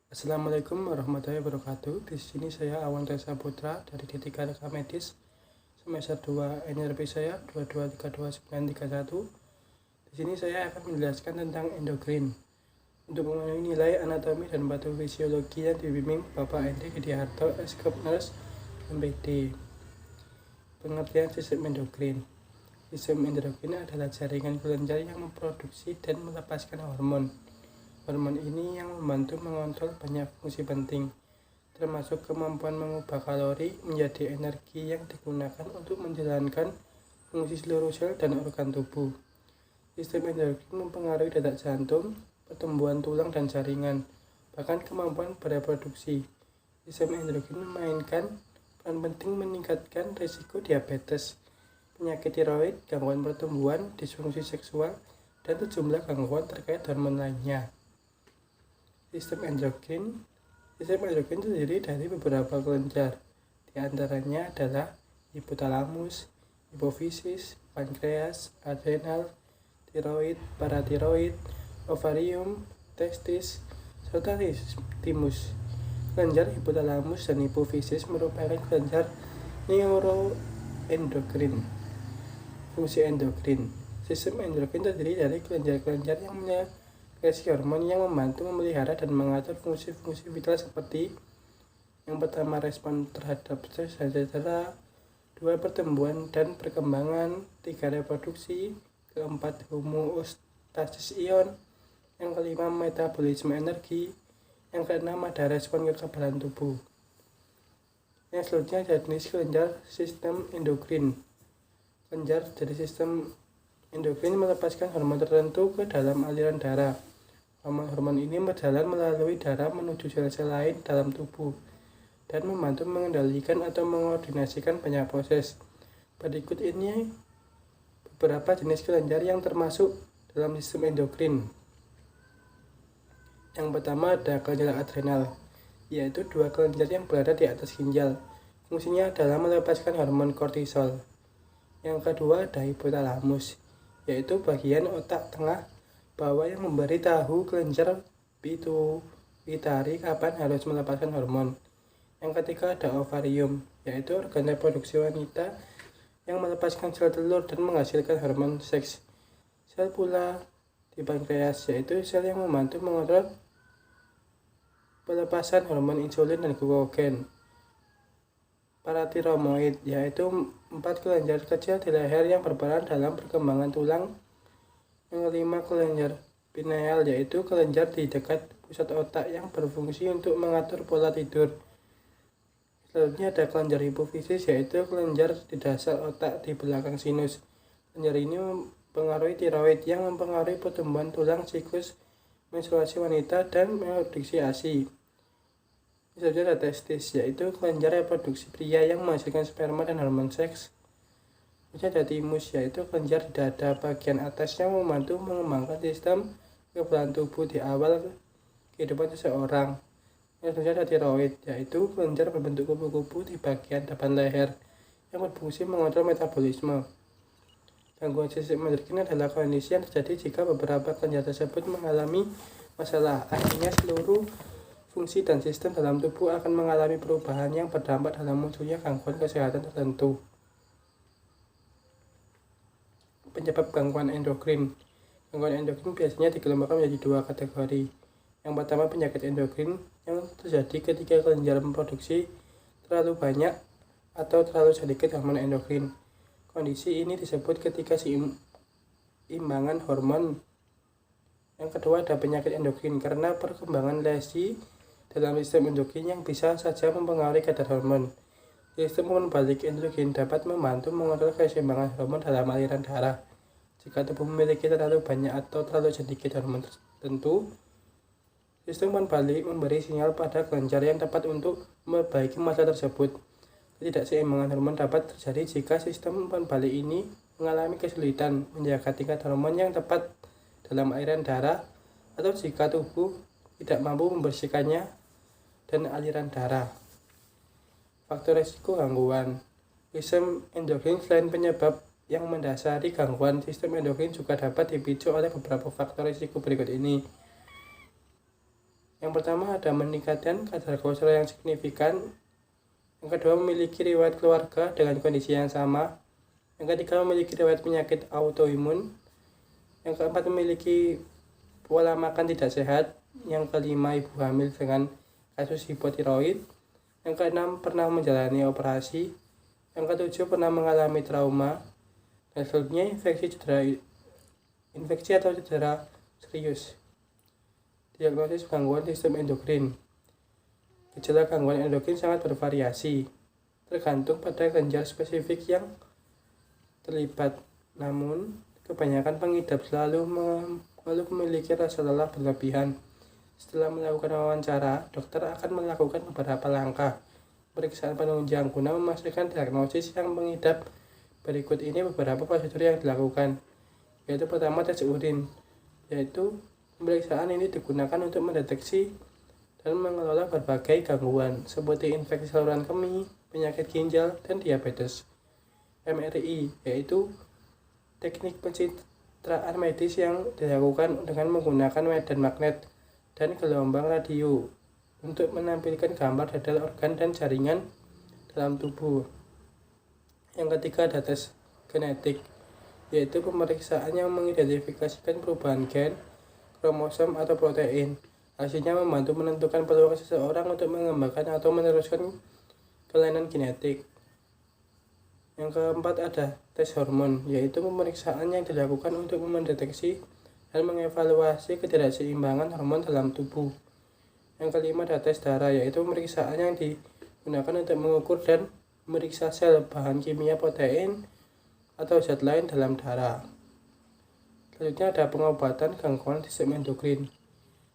Assalamualaikum warahmatullahi wabarakatuh. Di sini saya Awan Reza Putra dari D3 Reka Medis semester 2 NRP saya 22329931. Di sini saya akan menjelaskan tentang endokrin. Untuk memenuhi nilai anatomi dan patofisiologi yang dibimbing Bapak Ende Gidiharto, Eskop Nurse, MPD. Pengertian sistem endokrin. Sistem endokrin adalah jaringan kelenjar yang memproduksi dan melepaskan hormon. Hormon ini yang membantu mengontrol banyak fungsi penting, termasuk kemampuan mengubah kalori menjadi energi yang digunakan untuk menjalankan fungsi seluruh sel dan organ tubuh. Sistem endokrin mempengaruhi detak jantung, pertumbuhan tulang dan jaringan, bahkan kemampuan bereproduksi. Sistem endokrin memainkan peran penting meningkatkan risiko diabetes, penyakit tiroid, gangguan pertumbuhan, disfungsi seksual, dan sejumlah gangguan terkait hormon lainnya. Sistem endokrin terdiri dari beberapa kelenjar, di antaranya adalah hipotalamus, hipofisis, pankreas, adrenal, tiroid, paratiroid, ovarium, testis, serta timus. Kelenjar hipotalamus dan hipofisis merupakan kelenjar neuroendokrin. Fungsi endokrin. Sistem endokrin terdiri dari kelenjar-kelenjar yang mengekspresi hormon yang membantu memelihara dan mengatur fungsi-fungsi vital seperti yang pertama respon terhadap stres dan cedera, 2 pertumbuhan dan perkembangan, 3 reproduksi, keempat homeostasis ion, yang kelima metabolisme energi, yang keenam ada respon kekebalan tubuh. Yang selanjutnya ada jenis kelenjar sistem endokrin. Kelenjar dari sistem endokrin melepaskan hormon tertentu ke dalam aliran darah. Hormon ini berjalan melalui darah menuju sel-sel lain dalam tubuh dan membantu mengendalikan atau mengkoordinasikan banyak proses. Berikut ini beberapa jenis kelenjar yang termasuk dalam sistem endokrin. Yang pertama ada kelenjar adrenal, yaitu 2 kelenjar yang berada di atas ginjal. Fungsinya adalah melepaskan hormon kortisol. Yang kedua ada hipotalamus, yaitu bagian otak tengah bawah yang memberitahu kelenjar pituitari kapan harus melepaskan hormon. Yang ketiga ada ovarium, yaitu organ reproduksi wanita yang melepaskan sel telur dan menghasilkan hormon seks. Sel pula di pankreas, yaitu sel yang membantu mengontrol pelepasan hormon insulin dan glukogen. Paratiromoid, yaitu 4 kelenjar kecil di leher yang berperan dalam perkembangan tulang. Yang kelima kelenjar pineal, yaitu kelenjar di dekat pusat otak yang berfungsi untuk mengatur pola tidur. Selanjutnya ada kelenjar hipofisis, yaitu kelenjar di dasar otak di belakang sinus. Kelenjar ini mempengaruhi tiroid yang mempengaruhi pertumbuhan tulang, siklus menstruasi wanita, dan produksi ASI. Selanjutnya ada testis, yaitu kelenjar reproduksi pria yang menghasilkan sperma dan hormon seks. Ada timus, yaitu kelenjar di dada bagian atas yang membantu mengembangkan sistem kekebalan tubuh di awal kehidupan seseorang. Yang selanjutnya ada tiroid, yaitu kelenjar berbentuk kupu-kupu di bagian depan leher yang berfungsi mengontrol metabolisme. Gangguan sistem endokrin adalah kondisi yang terjadi jika beberapa kelenjar tersebut mengalami masalah. Akhirnya seluruh fungsi dan sistem dalam tubuh akan mengalami perubahan yang berdampak dalam munculnya gangguan kesehatan tertentu. Penyebab gangguan endokrin. Gangguan endokrin biasanya dikelompokkan menjadi 2 kategori. Yang pertama penyakit endokrin yang terjadi ketika kelenjar memproduksi terlalu banyak atau terlalu sedikit hormon endokrin. Kondisi ini disebut ketika seimbangan hormon. Yang kedua ada penyakit endokrin karena perkembangan lesi dalam sistem endokrin yang bisa saja mempengaruhi kadar hormon. Sistem hormon balik endokrin dapat membantu mengontrol keseimbangan hormon dalam aliran darah. Jika tubuh memiliki terlalu banyak atau terlalu sedikit hormon tertentu, sistem hormon balik memberi sinyal pada kelenjar yang tepat untuk memperbaiki masalah tersebut. Ketidakseimbangan hormon dapat terjadi jika sistem hormon balik ini mengalami kesulitan menjaga tingkat hormon yang tepat dalam aliran darah, atau jika tubuh tidak mampu membersihkannya dan aliran darah. Faktor risiko gangguan sistem endokrin. Selain penyebab yang mendasari gangguan sistem endokrin juga dapat dipicu oleh beberapa faktor risiko berikut ini. Yang pertama ada meningkatkan kadar kolesterol yang signifikan. Yang kedua memiliki riwayat keluarga dengan kondisi yang sama. Yang ketiga memiliki riwayat penyakit autoimun. Yang keempat memiliki pola makan tidak sehat. Yang kelima ibu hamil dengan kasus hipotiroid. Yang keenam pernah menjalani operasi. Yang ketujuh pernah mengalami trauma. Dan selanjutnya infeksi atau cedera serius. Diagnosis gangguan sistem endokrin. Gejala gangguan endokrin sangat bervariasi, tergantung pada kelenjar spesifik yang terlibat. Namun, kebanyakan pengidap selalu memiliki rasa lelah berlebihan. Setelah melakukan wawancara, dokter akan melakukan beberapa langkah pemeriksaan penunjang guna memastikan diagnosis yang mengidap. Berikut ini beberapa prosedur yang dilakukan, yaitu pertama tes urin, yaitu pemeriksaan ini digunakan untuk mendeteksi dan mengelola berbagai gangguan seperti infeksi saluran kemih, penyakit ginjal, dan diabetes. MRI, yaitu teknik pencitraan medis yang dilakukan dengan menggunakan medan magnet dan gelombang radio untuk menampilkan gambar detail organ dan jaringan dalam tubuh. Yang ketiga ada tes genetik, yaitu pemeriksaan yang mengidentifikasikan perubahan gen, kromosom atau protein. Hasilnya membantu menentukan peluang seseorang untuk mengembangkan atau meneruskan kelainan genetik. Yang keempat ada tes hormon, yaitu pemeriksaan yang dilakukan untuk mendeteksi dan mengevaluasi ketidakseimbangan hormon dalam tubuh. Yang kelima ada tes darah, yaitu pemeriksaan yang digunakan untuk mengukur dan memeriksa sel, bahan kimia, protein, atau zat lain dalam darah. Selanjutnya ada pengobatan gangguan sistem endokrin.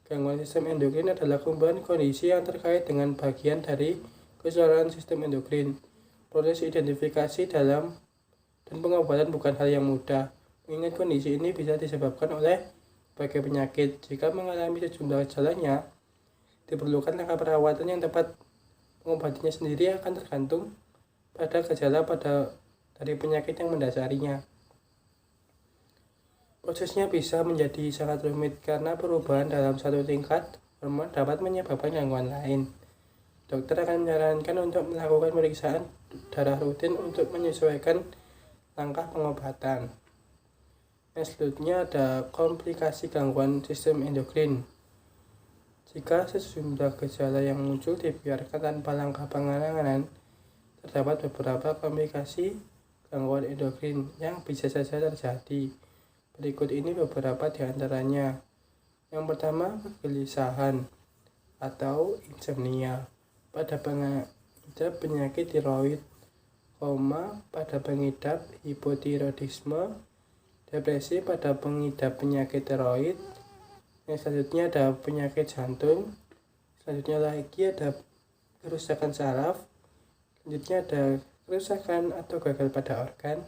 Gangguan sistem endokrin adalah kumpulan kondisi yang terkait dengan bagian dari keseluruhan sistem endokrin. Proses identifikasi dan pengobatan bukan hal yang mudah, mengingat kondisi ini bisa disebabkan oleh berbagai penyakit. Jika mengalami sejumlah gejalanya, diperlukan langkah perawatan yang tepat. Pengobatinya sendiri akan tergantung pada gejala dari penyakit yang mendasarinya. Prosesnya bisa menjadi sangat rumit karena perubahan dalam satu tingkat hormon dapat menyebabkan gangguan lain. Dokter akan menyarankan untuk melakukan pemeriksaan darah rutin untuk menyesuaikan langkah pengobatan. Yang selanjutnya ada komplikasi gangguan sistem endokrin. Jika sejumlah gejala yang muncul dibiarkan tanpa langkah penanganan, terdapat beberapa komplikasi gangguan endokrin yang bisa saja terjadi. Berikut ini beberapa di antaranya. Yang pertama, kegelisahan atau insomnia pada pengidap penyakit tiroid, koma pada pengidap hipotiroidisme, depresi pada pengidap penyakit tiroid. Yang selanjutnya ada penyakit jantung. Selanjutnya lagi ada kerusakan saraf. Selanjutnya ada kerusakan atau gagal pada organ.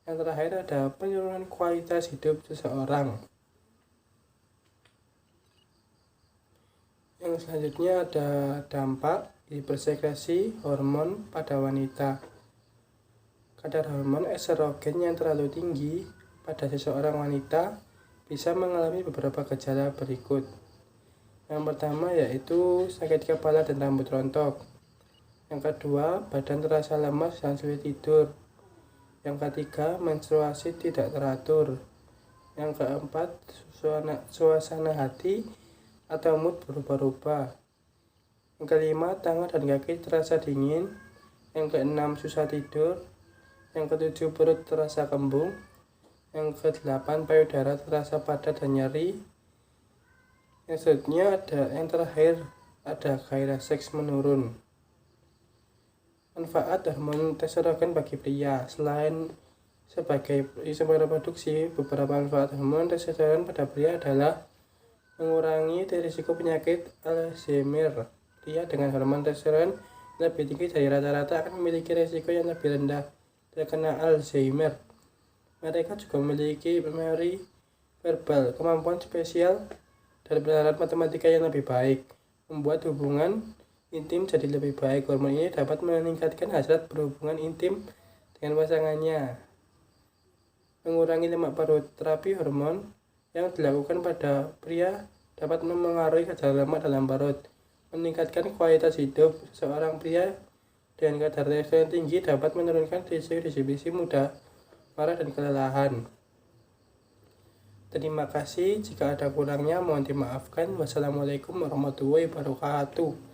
Yang terakhir ada penurunan kualitas hidup seseorang. Yang selanjutnya ada dampak hipersekresi hormon pada wanita. Kadar hormon estrogen yang terlalu tinggi pada seseorang wanita bisa mengalami beberapa gejala berikut. Yang pertama yaitu sakit kepala dan rambut rontok. Yang kedua, badan terasa lemas dan sulit tidur. Yang ketiga, menstruasi tidak teratur. Yang keempat, suasana hati atau mood berubah-ubah. Yang kelima, tangan dan kaki terasa dingin. Yang keenam, susah tidur. Yang ketujuh, perut terasa kembung. Yang kedelapan, payudara terasa padat dan nyeri. Yang selanjutnya yang terakhir ada gairah seks menurun. Manfaat hormon testosteron bagi pria. Selain sebagai reproduksi, beberapa manfaat hormon testosteron pada pria adalah mengurangi risiko penyakit Alzheimer. Pria dengan hormon testosteron lebih tinggi dari rata-rata akan memiliki risiko yang lebih rendah terkena Alzheimer. Mereka juga memiliki memori verbal, kemampuan spesial, dan penalaran matematika yang lebih baik, membuat hubungan intim jadi lebih baik. Hormon ini dapat meningkatkan hasrat berhubungan intim dengan pasangannya. Mengurangi lemak parut. Terapi hormon yang dilakukan pada pria dapat memengaruhi kadar lemak dalam perut. Meningkatkan kualitas hidup. Seorang pria dengan kadar testosteron tinggi dapat menurunkan risiko depresi mudah, marah, dan kelelahan. Terima kasih. Jika ada kurangnya mohon dimaafkan. Wassalamualaikum warahmatullahi wabarakatuh.